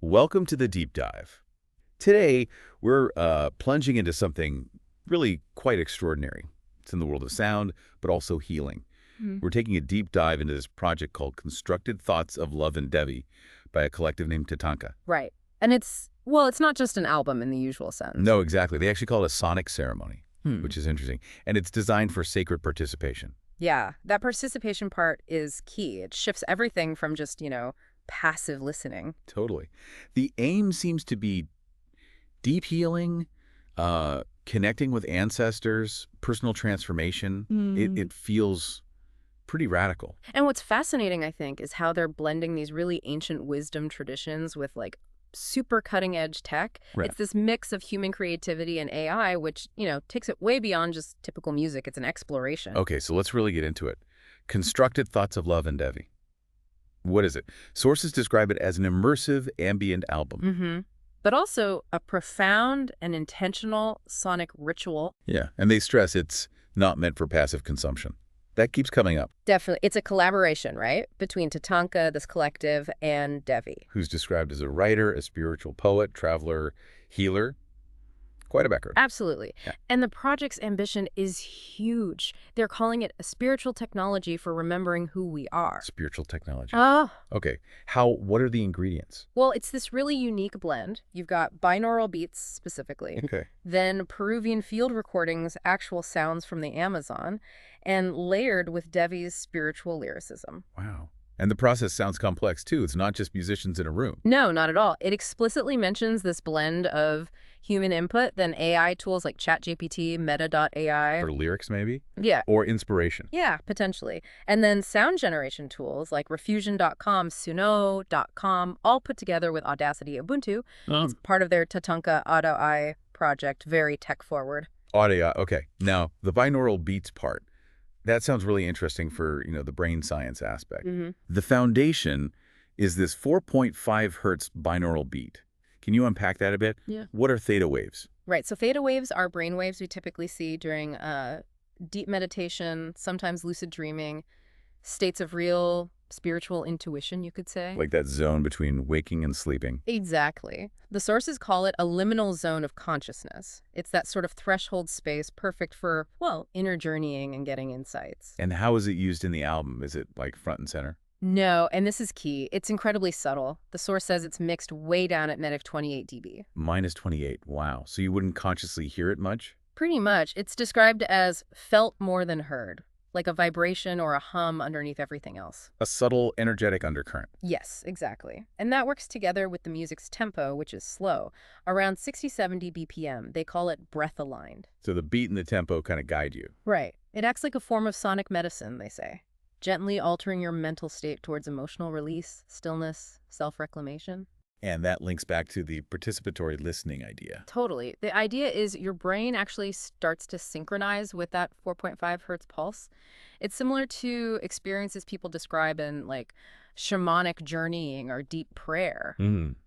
Welcome to the deep dive. Today, we're plunging into something really quite extraordinary. It's in the world of sound, but also healing. We're taking a deep dive into this project called Constructed Thoughts of Love and Devi by a collective named TATANKA. Right. And it's not just an album in the usual sense. No, exactly. They actually call it a sonic ceremony, which is interesting. And it's designed for sacred participation. Yeah, that participation part is key. It shifts everything from just, passive listening. Totally. The aim seems to be deep healing, connecting with ancestors, personal transformation. It feels pretty radical. And what's fascinating, I think, is how they're blending these really ancient wisdom traditions with, super cutting-edge tech. Right. It's this mix of human creativity and AI, which, takes it way beyond just typical music. It's an exploration. Okay, so let's really get into it. Constructed Thoughts of Love and Devi. What is it? Sources describe it as an immersive ambient album. But also a profound and intentional sonic ritual. Yeah, and they stress it's not meant for passive consumption. That keeps coming up. Definitely. It's a collaboration, right? Between TATANKA, this collective, and Devi. Who's described as a writer, a spiritual poet, traveler, healer. Quite a background. Absolutely. Yeah. And the project's ambition is huge. They're calling it a spiritual technology for remembering who we are. Spiritual technology. Oh. Okay. What are the ingredients? Well, it's this really unique blend. You've got binaural beats specifically. Okay. Then Peruvian field recordings, actual sounds from the Amazon, and layered with Devi's spiritual lyricism. Wow. And the process sounds complex, too. It's not just musicians in a room. No, not at all. It explicitly mentions this blend of human input, then AI tools like ChatGPT, Meta.ai. For lyrics, maybe? Yeah. Or inspiration. Yeah, potentially. And then sound generation tools like Refusion.com, Suno.com, all put together with Audacity Ubuntu. It's part of their TATANKA Auto-I project, very tech-forward. Audio, okay. Now, the binaural beats part. That sounds really interesting for, the brain science aspect. The foundation is this 4.5 hertz binaural beat. Can you unpack that a bit? Yeah. What are theta waves? Right. So theta waves are brain waves we typically see during deep meditation, sometimes lucid dreaming, states of real spiritual intuition, you could say. Like that zone between waking and sleeping. Exactly. The sources call it a liminal zone of consciousness. It's that sort of threshold space perfect for, inner journeying and getting insights. And how is it used in the album? Is it front and center? No, and this is key. It's incredibly subtle. The source says it's mixed way down at negative 28 dB. Minus 28. Wow. So you wouldn't consciously hear it much? Pretty much. It's described as felt more than heard, like a vibration or a hum underneath everything else. A subtle, energetic undercurrent. Yes, exactly. And that works together with the music's tempo, which is slow, around 60-70 BPM. They call it breath-aligned. So the beat and the tempo kind of guide you. Right. It acts like a form of sonic medicine, they say, gently altering your mental state towards emotional release, stillness, self-reclamation. And that links back to the participatory listening idea. Totally. The idea is your brain actually starts to synchronize with that 4.5 hertz pulse. It's similar to experiences people describe in shamanic journeying or deep prayer.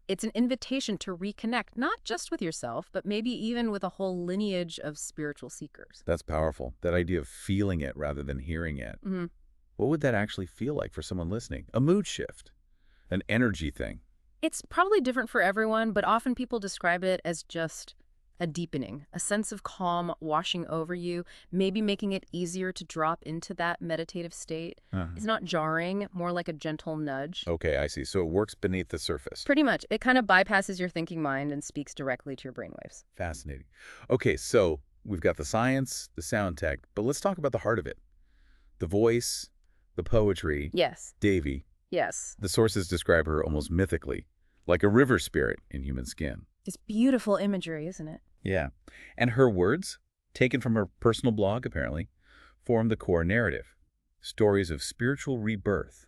It's an invitation to reconnect, not just with yourself, but maybe even with a whole lineage of spiritual seekers. That's powerful. That idea of feeling it rather than hearing it. What would that actually feel like for someone listening? A mood shift, an energy thing. It's probably different for everyone, but often people describe it as just a deepening, a sense of calm washing over you, maybe making it easier to drop into that meditative state. It's not jarring, more like a gentle nudge. Okay, I see. So it works beneath the surface. Pretty much. It kind of bypasses your thinking mind and speaks directly to your brainwaves. Fascinating. Okay, so we've got the science, the sound tech, but let's talk about the heart of it. The voice, the poetry. Yes. Devi. Yes. The sources describe her almost mythically, like a river spirit in human skin. It's beautiful imagery, isn't it? Yeah. And her words, taken from her personal blog apparently, form the core narrative. Stories of spiritual rebirth,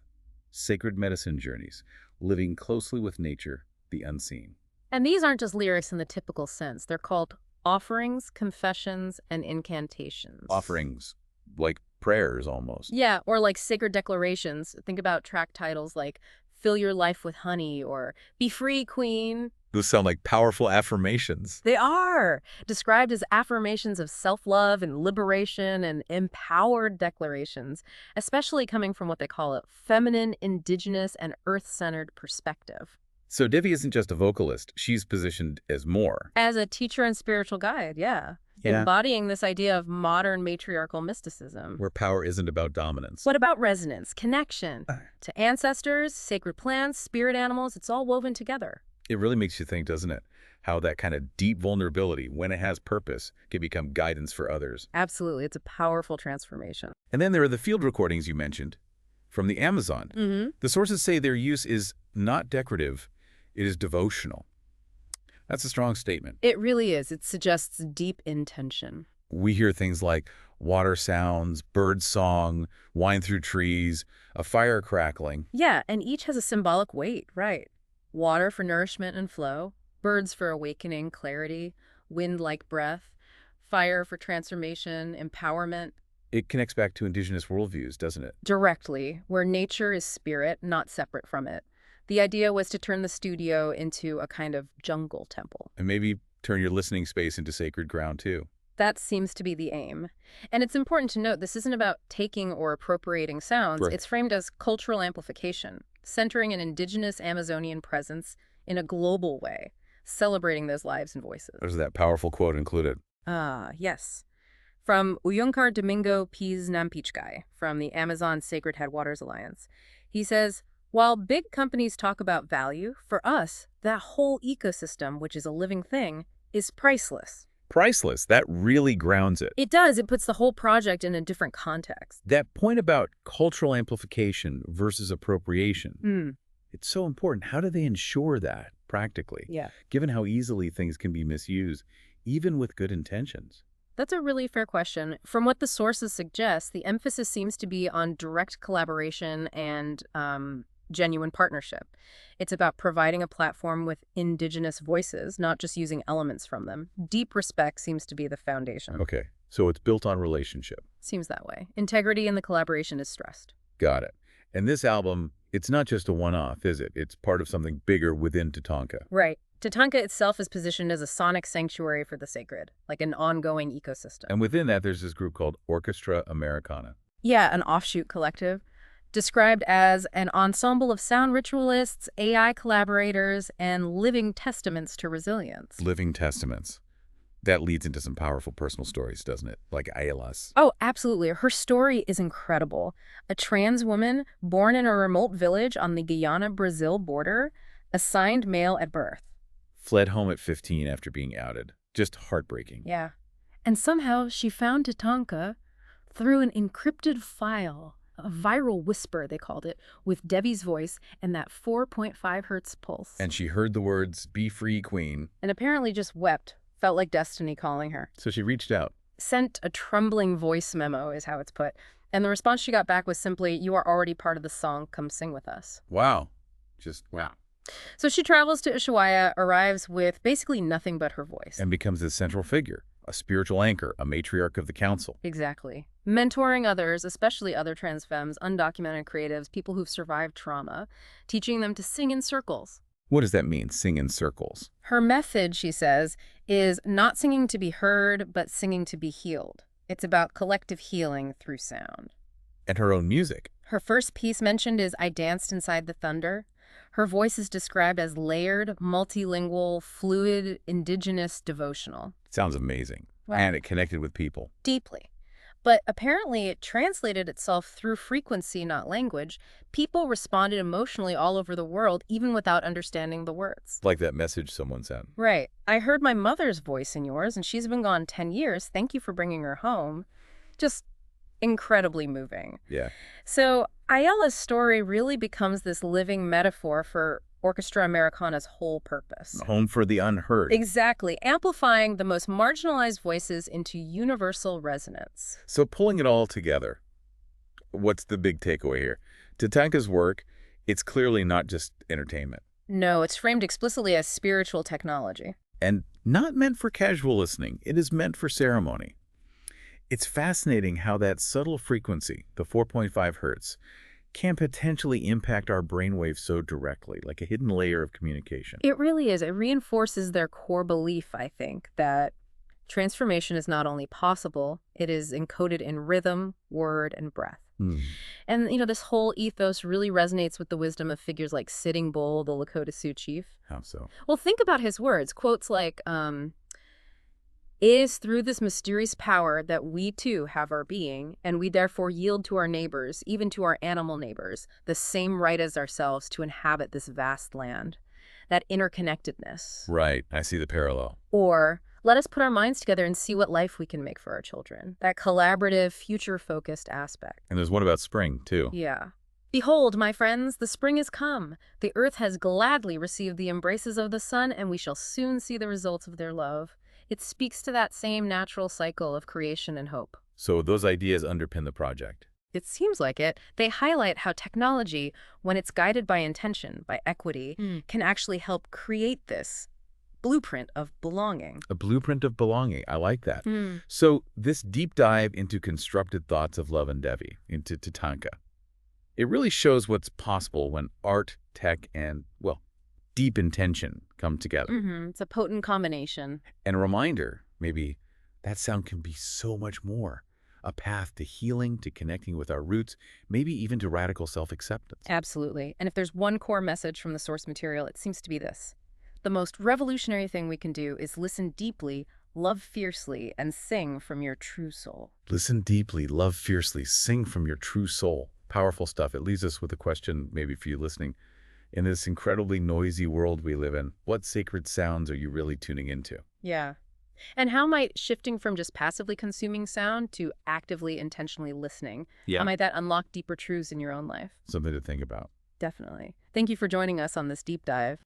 sacred medicine journeys, living closely with nature, the unseen. And these aren't just lyrics in the typical sense. They're called offerings, confessions, and incantations. Offerings, like prayers almost. Yeah, or like sacred declarations. Think about track titles like Fill Your Life with Honey or Be Free, Queen. Those sound like powerful affirmations. They are described as affirmations of self-love and liberation and empowered declarations, especially coming from what they call a feminine, indigenous, and earth-centered perspective. So Devi isn't just a vocalist. She's positioned as more. As a teacher and spiritual guide, yeah. Embodying this idea of modern matriarchal mysticism. Where power isn't about dominance. What about resonance, connection to ancestors, sacred plants, spirit animals? It's all woven together. It really makes you think, doesn't it? How that kind of deep vulnerability, when it has purpose, can become guidance for others. Absolutely. It's a powerful transformation. And then there are the field recordings you mentioned from the Amazon. The sources say their use is not decorative, it is devotional. That's a strong statement. It really is. It suggests deep intention. We hear things like water sounds, bird song, wind through trees, a fire crackling. Yeah, and each has a symbolic weight, right? Water for nourishment and flow, birds for awakening, clarity, wind like breath, fire for transformation, empowerment. It connects back to indigenous worldviews, doesn't it? Directly, where nature is spirit, not separate from it. The idea was to turn the studio into a kind of jungle temple. And maybe turn your listening space into sacred ground, too. That seems to be the aim. And it's important to note this isn't about taking or appropriating sounds. Right. It's framed as cultural amplification, centering an indigenous Amazonian presence in a global way, celebrating those lives and voices. There's that powerful quote included. Yes. From 𝗧𝗔𝗧𝗔𝗡𝗞𝗔 from the Amazon Sacred Headwaters Alliance. He says, while big companies talk about value, for us, that whole ecosystem, which is a living thing, is priceless. Priceless. That really grounds it. It does. It puts the whole project in a different context. That point about cultural amplification versus appropriation, it's so important. How do they ensure that practically? Yeah. Given how easily things can be misused, even with good intentions. That's a really fair question. From what the sources suggest, the emphasis seems to be on direct collaboration and genuine partnership. It's about providing a platform with indigenous voices, not just using elements from them. Deep respect seems to be the foundation. Okay, so it's built on relationship. Seems that way. Integrity in the collaboration is stressed. Got it. And this album, it's not just a one-off, is it? It's part of something bigger within TATANKA. Right. TATANKA itself is positioned as a sonic sanctuary for the sacred, like an ongoing ecosystem. And within that, there's this group called Orchestra Americana. Yeah, an offshoot collective, described as an ensemble of sound ritualists, AI collaborators, and living testaments to resilience. Living testaments. That leads into some powerful personal stories, doesn't it? Like Ayala's. Oh, absolutely. Her story is incredible. A trans woman born in a remote village on the Guyana-Brazil border, assigned male at birth. Fled home at 15 after being outed. Just heartbreaking. Yeah. And somehow she found TATANKA through an encrypted file, a viral whisper, they called it, with Devi's voice and that 4.5 hertz pulse. And she heard the words, "Be free, queen." And apparently just wept, felt like destiny calling her. So she reached out. Sent a trembling voice memo, is how it's put. And the response she got back was simply, "You are already part of the song, come sing with us." Wow. Just wow. So she travels to Ushuaia, arrives with basically nothing but her voice. And becomes this central figure, a spiritual anchor, a matriarch of the council. Exactly. Mentoring others, especially other trans femmes, undocumented creatives, people who've survived trauma, teaching them to sing in circles. What does that mean, sing in circles? Her method, she says, is not singing to be heard, but singing to be healed. It's about collective healing through sound. And her own music. Her first piece mentioned is I Danced Inside the Thunder. Her voice is described as layered, multilingual, fluid, indigenous, devotional. Sounds amazing. Wow. And it connected with people. Deeply. But apparently it translated itself through frequency, not language. People responded emotionally all over the world, even without understanding the words. Like that message someone sent. Right. I heard my mother's voice in yours, and she's been gone 10 years. Thank you for bringing her home. Just incredibly moving. Yeah. So Ayala's story really becomes this living metaphor for Orchestra Americana's whole purpose. Home for the unheard. Exactly. Amplifying the most marginalized voices into universal resonance. So pulling it all together, what's the big takeaway here? TATANKA's work, it's clearly not just entertainment. No, it's framed explicitly as spiritual technology. And not meant for casual listening. It is meant for ceremony. It's fascinating how that subtle frequency, the 4.5 hertz, can potentially impact our brainwaves so directly, like a hidden layer of communication. It really is. It reinforces their core belief, I think, that transformation is not only possible, it is encoded in rhythm, word, and breath. Hmm. And, this whole ethos really resonates with the wisdom of figures like Sitting Bull, the Lakota Sioux chief. How so? Well, think about his words. Quotes like, "It is through this mysterious power that we too have our being, and we therefore yield to our neighbors, even to our animal neighbors, the same right as ourselves to inhabit this vast land." That interconnectedness. Right. I see the parallel. Or, "Let us put our minds together and see what life we can make for our children." That collaborative, future-focused aspect. And there's one about spring, too. Yeah. "Behold, my friends, the spring is come. The earth has gladly received the embraces of the sun, and we shall soon see the results of their love." It speaks to that same natural cycle of creation and hope. So those ideas underpin the project. It seems like it. They highlight how technology, when it's guided by intention, by equity, can actually help create this blueprint of belonging. A blueprint of belonging. I like that. So this deep dive into constructed thoughts of love and Devi, into TATANKA, it really shows what's possible when art, tech, and, well, deep intention come together. It's a potent combination. And a reminder, maybe, that sound can be so much more. A path to healing, to connecting with our roots, maybe even to radical self-acceptance. Absolutely. And if there's one core message from the source material, it seems to be this: the most revolutionary thing we can do is listen deeply, love fiercely, and sing from your true soul. Listen deeply, love fiercely, sing from your true soul. Powerful stuff. It leaves us with a question, maybe for you listening. In this incredibly noisy world we live in, what sacred sounds are you really tuning into? Yeah. And how might shifting from just passively consuming sound to actively, intentionally listening, how might that unlock deeper truths in your own life? Something to think about. Definitely. Thank you for joining us on this deep dive.